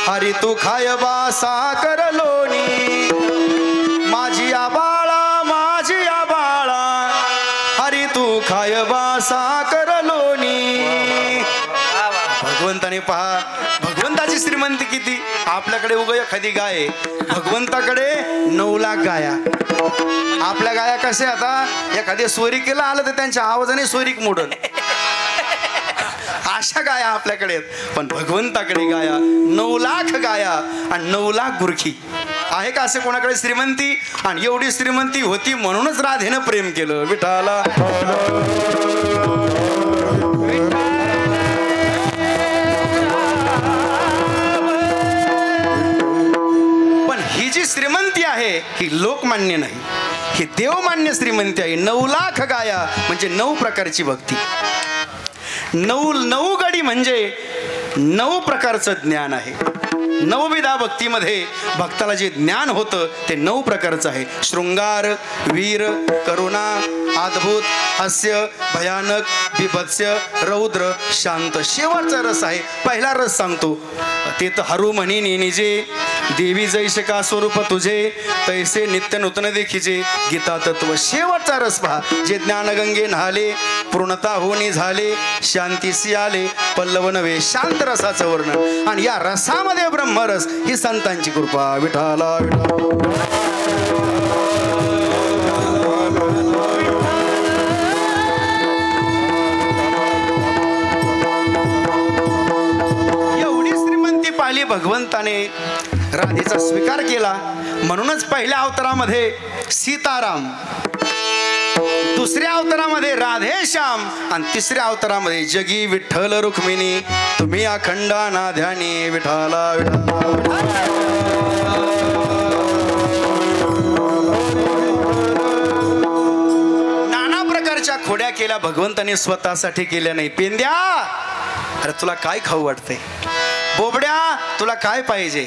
हरी तू खाय बासा कर लोणी, माझी आबाळा, माझी आबाळा, हरी तू खाय बासा कर लोणी. भगवंताने पहा, भगवंताची श्रीमंती किती. आपल्याकडे उगा एखादी गाय, भगवंताकडे 9 लाख गाया. आपल्या गाया कसे, आता एखाद्या सोयरिकेला आलं तर त्यांच्या आवाजाने सोयरिक मोडल, अशा गाया आपल्याकडे आहेत. पण भगवंताकडे गाया 9 लाख गाया आणि 9 लाख गुरखी. आहे का असे कोणाकडे श्रीमंती? आणि एवढी श्रीमंती होती म्हणूनच राधेनं प्रेम केलं. विठाला. पण ही जी श्रीमंती आहे ही लोकमान्य नाही, ही देवमान्य श्रीमंती आहे. 9 लाख गाया म्हणजे 9 प्रकारची भक्ती. 9 गडी म्हणजे 9 प्रकारचं ज्ञान आहे. 9विधा भक्तीमध्ये भक्ताला जे ज्ञान होतं ते 9 प्रकारचं आहे. शृंगार, वीर, करुणा, अद्भुत, हास्य, भयानक, बिभत्स्य, रौद्र, शांत. शेवटचा रस आहे. पहिला रस सांगतो ते तर हरू म्हणी निजे, देवी जैसे का स्वरूप तुझे, तैसे नित्य नूतन देखीचे, गीता तत्व. शेवटचा रस पहा. जे ज्ञानगंगे न्हाले, पूर्णता होणी झाले, शांतीसी आले, पल्लव नव्हे, शांत रसाचं वर्णन. आणि या रसामध्ये ब्रह्मरस ही संतांची कृपा. विठाला एवढी श्रीमंती पाहिली भगवंताने, राधेचा स्वीकार केला. म्हणूनच पहिल्या अवतारामध्ये सीताराम, दुसऱ्या अवतारामध्ये राधेश्याम आणि तिसऱ्या अवतारामध्ये जगी विठ्ठल रुक्मिणी. तुम्ही अखंड अनाध्यानी. विठाला नाना प्रकारच्या खोड्या केल्या भगवंताने, स्वतःसाठी केल्या नाही. पेंद्या, अरे तुला काय खाऊ वाटतंय? बोबड्या, तुला काय पाहिजे?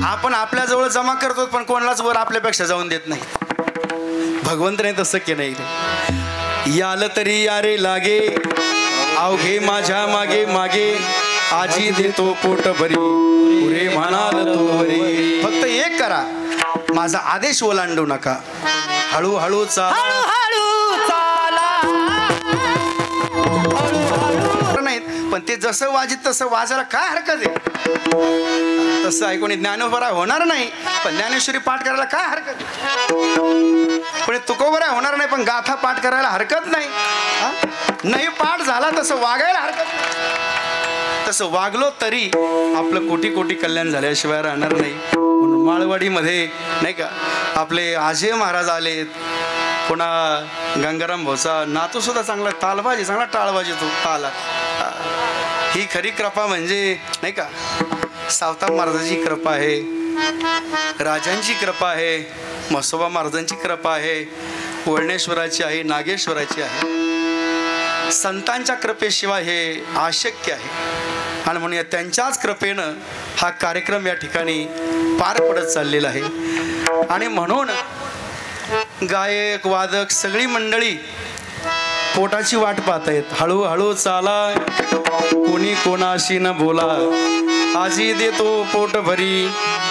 आपण आपल्या जवळ जमा करतो पण कोणालाच वर आपल्यापेक्षा जाऊन देत नाही. भगवंताने तसं केलं. याल तरी यारे लागे, अवघे माझ्या मागे मागे, आजी देतो पोट भरी, पुरे म्हणाल तो वरी. फक्त एक करा, माझा आदेश ओलांडू नका. हळूहळू नाहीत पण ते जसं वाजित तसं वाजायला काय हरकत आहे? तसं ऐकून ज्ञानोबरा होणार नाही पण ज्ञानेश्वरी पाठ करायला काय हरकत आहे? पण तुकोबरा होणार नाही पण गाथा पाठ करायला हरकत नाही. नाही पाठ झाला तसं वागायला हरकत नाही. तसं वागलो तरी आपलं कोटी कोटी कल्याण झाल्याशिवाय राहणार नाही. म्हणून माळवाडीमध्ये नाही का आपले आजे महाराज आलेत, पुन्हा गंगाराम भाऊचा नातू सुद्धा चांगला तालबाजी, चांगला टाळबाजी तो ताला. ही खरी कृपा म्हणजे नाही का सावता महाराजांची कृपा आहे, राजांची कृपा आहे, म्हसोबा महाराजांची कृपा आहे, वळणेश्वराची आहे, नागेश्वराची आहे. संतांच्या कृपेशिवाय हे अशक्य आहे. आणि म्हणून त्यांच्याच कृपेनं हा कार्यक्रम या ठिकाणी पार पडत चाललेला आहे. आणि म्हणून गायक वादक सगळी मंडळी पोटाची वाट पाहत आहेत. हळूहळू चाला, कोणी कोणाशी न बोला, आजी देतो पोट भरी,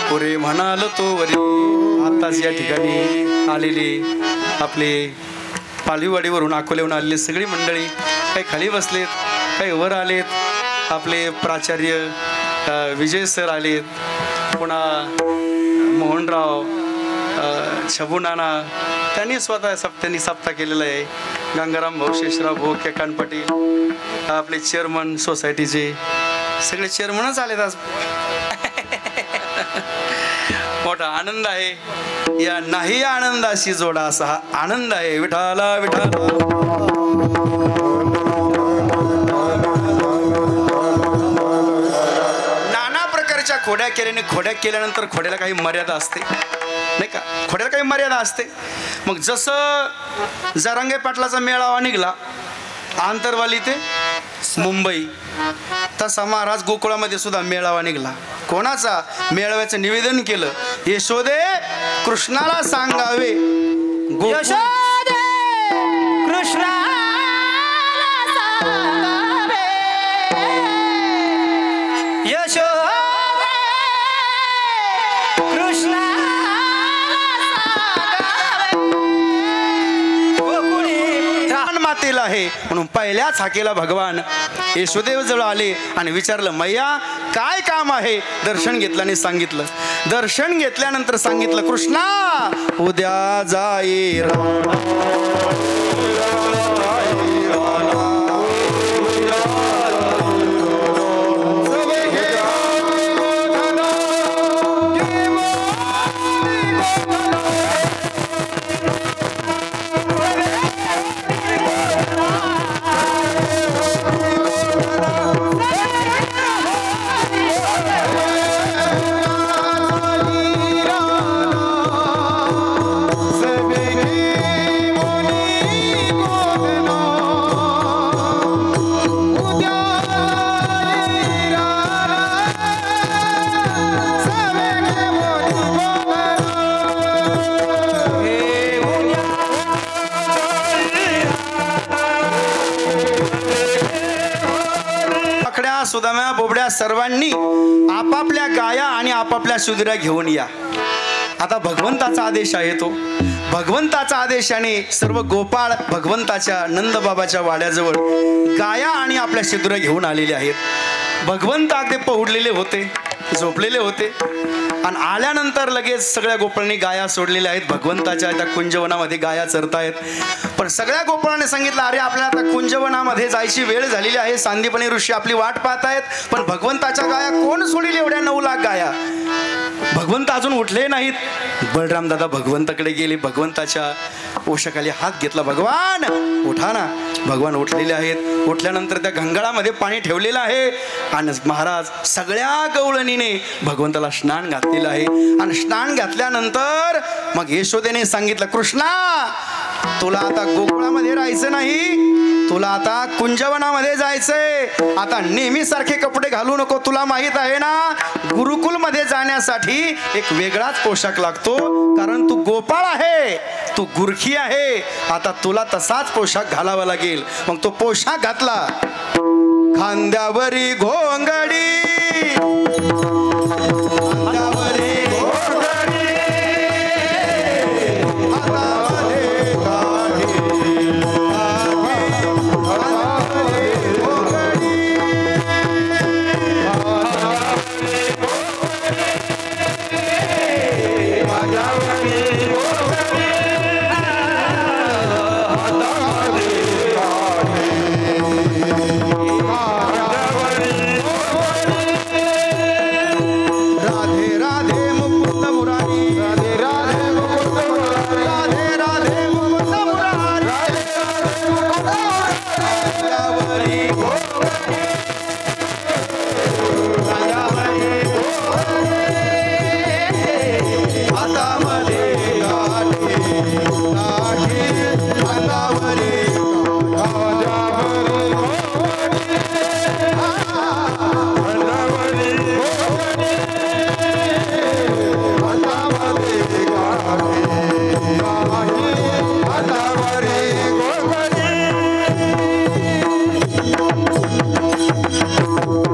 पुरे म्हणाल तो वरी. आताच या ठिकाणी आलेली आपले पालवीवाडीवरून अकोल्याहून आलेली सगळी मंडळी काही खाली बसलेत, काही वर आलेत. आपले प्राचार्य विजय सर आलेत, पुन्हा मोहनराव, शबुनाना, त्यांनी स्वतः सप्त्यांनी सप्ताह केलेला आहे. गंगाराम भाऊ, शेषराव भाऊ, केकान पाटील, आपले चेअरमन सोसायटीचे सगळे चेअरमनच आलेत आज. मोठा आनंद आहे. या नाही आनंदाशी जोडा असा हा आनंद आहे. विठाला विठाला. नाना प्रकारच्या खोड्या केल्याने, खोड्या केल्यानंतर खोड्याला काही मर्यादा असते नाही का, खोड्याला काही मर्यादा असते. मग जसं जरांगे पाटलाचा मेळावा निघाला आंतरवाली ते मुंबई, तसा महाराज गोकुळामध्ये सुद्धा मेळावा निघाला. कोणाचा? मेळाव्याचं निवेदन केलं, यशोदे कृष्णाला सांगावे, यशोदे कृष्णाला सांगावे, यशोदे कृष्णाला मातेला आहे. म्हणून पहिल्याच हाकेला भगवान येशुदेव जवळ आले आणि विचारलं, मैया काय काम आहे? दर्शन घेतलं आणि सांगितलं. दर्शन घेतल्यानंतर सांगितलं, कृष्णा उद्या जाई सुदाम्या बोबड्या सर्वांनी आपापल्या गाया आणि आपापल्या शुद्र्या घेऊन या. आता भगवंताचा आदेश आहे तो. भगवंताचा आदेशाने सर्व गोपाळ भगवंताच्या नंदबाबाच्या वाड्याजवळ गाया आणि आपल्या शिदुऱ्या घेऊन आलेले आहेत. भगवंत अगदी पहुडलेले होते, झोपलेले होते आणि आल्यानंतर लगेच सगळ्या गोपाळांनी गाया सोडलेल्या आहेत. भगवंताच्या त्या कुंजवनामध्ये गाया चरतायत. पण सगळ्या गोपाळांनी सांगितलं, अरे आपल्याला आता कुंजवनामध्ये जायची वेळ झालेली आहे. सांदीपनी ऋषी आपली वाट पाहतायत. पण भगवंताच्या गाया कोण सोडील एवढ्या 9 लाख गाया? भगवंत अजून उठले नाहीत. बलराम दादा भगवंताकडे गेले, भगवंताच्या ओशाखाली हात घेतला. भगवान उठा ना. भगवान उठलेले आहेत. उठल्यानंतर त्या गंगाळामध्ये पाणी ठेवलेलं आहे आणि महाराज सगळ्या गवळणीने भगवंताला स्नान घातलेलं आहे. आणि स्नान घातल्यानंतर मग यशोदेने सांगितलं, कृष्णा तुला आता गोकुळामध्ये राहायचं नाही, तुला आता कुंजवनामध्ये जायचंय. आता नेहमी सारखे कपडे घालू नको. तुला माहित आहे ना, गुरुकुल मध्ये जाण्यासाठी एक वेगळाच पोशाख लागतो, कारण तू गोपाळ आहे, तू गुरखी आहे. आता तुला तसाच पोशाख घालावा लागेल. मग तो पोशाख घातला. खांद्यावरी घोंगडी, खांद्यावरी घोंगडी, हातामध्ये काठी,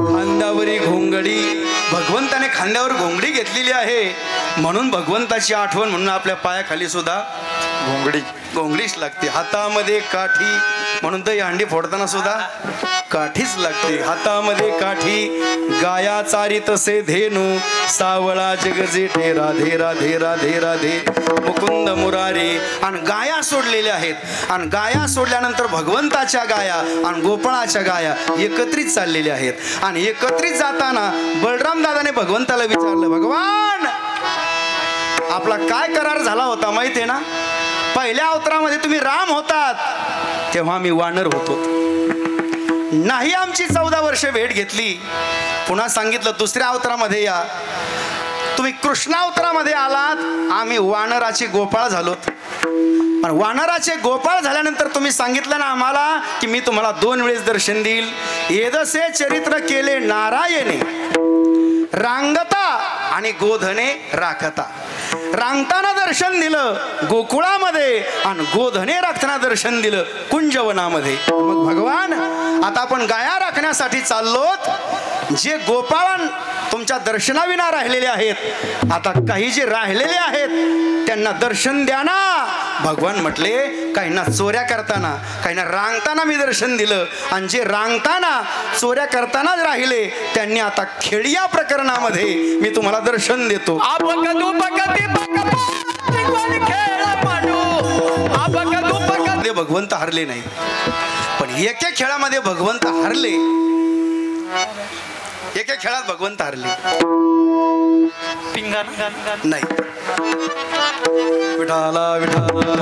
हातामध्ये घोंगडी, भगवंताने खांद्यावर घोंगडी घेतलेली आहे. म्हणून भगवंताची आठवण म्हणून आपल्या पायाखाली सुद्धा घोंगडीच लागते. हातामध्ये काठी म्हणून तर अंडी फोडताना सुद्धा काठीच लागते. हातामध्ये काठी, गाया चारी तसे धेनू, सावळा जग जेठे राधे राधे राधे राधे मुकुंद मुरारी. आणि गाया सोडलेल्या आहेत. आणि गाया सोडल्यानंतर भगवंताच्या गाया आणि गोपाळाच्या गाया एकत्रित चाललेल्या आहेत. आणि एकत्रित जाताना बलराम दादाने भगवंताला विचारलं, भगवान आपला काय करार झाला होता माहिती आहे ना? पहिल्या अवतारामध्ये तुम्ही राम होतात, तेव्हा मी वानर होतो. नाही आमची 14 वर्ष भेट घेतली. पुन्हा सांगितलं दुसऱ्या अवतारामध्ये या. तुम्ही कृष्ण अवतारामध्ये आलात, आम्ही वानराचे गोपाळ झालोत. पण वानराचे गोपाळ झाल्यानंतर तुम्ही सांगितलं ना आम्हाला की मी तुम्हाला 2 वेळेस दर्शन देईल. येदसे चरित्र केले नारायणे, रांगता आणि गोधने राखता. रांगताना दर्शन दिलं गोकुळामध्ये आणि गोधने राखताना दर्शन दिलं कुंजवनामध्ये. मग भगवान आता आपण गाया राखण्यासाठी चाललोत. जे गोपाळां तुमच्या दर्शनाविना राहिलेले आहेत, आता काही जे राहिलेले आहेत त्यांना दर्शन द्या ना. भगवान म्हटले, काहींना चोऱ्या करताना, काहींना रांगताना मी दर्शन दिलं. आणि जे रांगताना चोऱ्या करतानाच राहिले त्यांनी आता खेडिया प्रकरणामध्ये मी तुम्हाला दर्शन देतो. भगवंत हरले नाही, पण एका खेळामध्ये भगवंत हरले. एका खेळात भगवंत हरले नाही. विठाला विठाला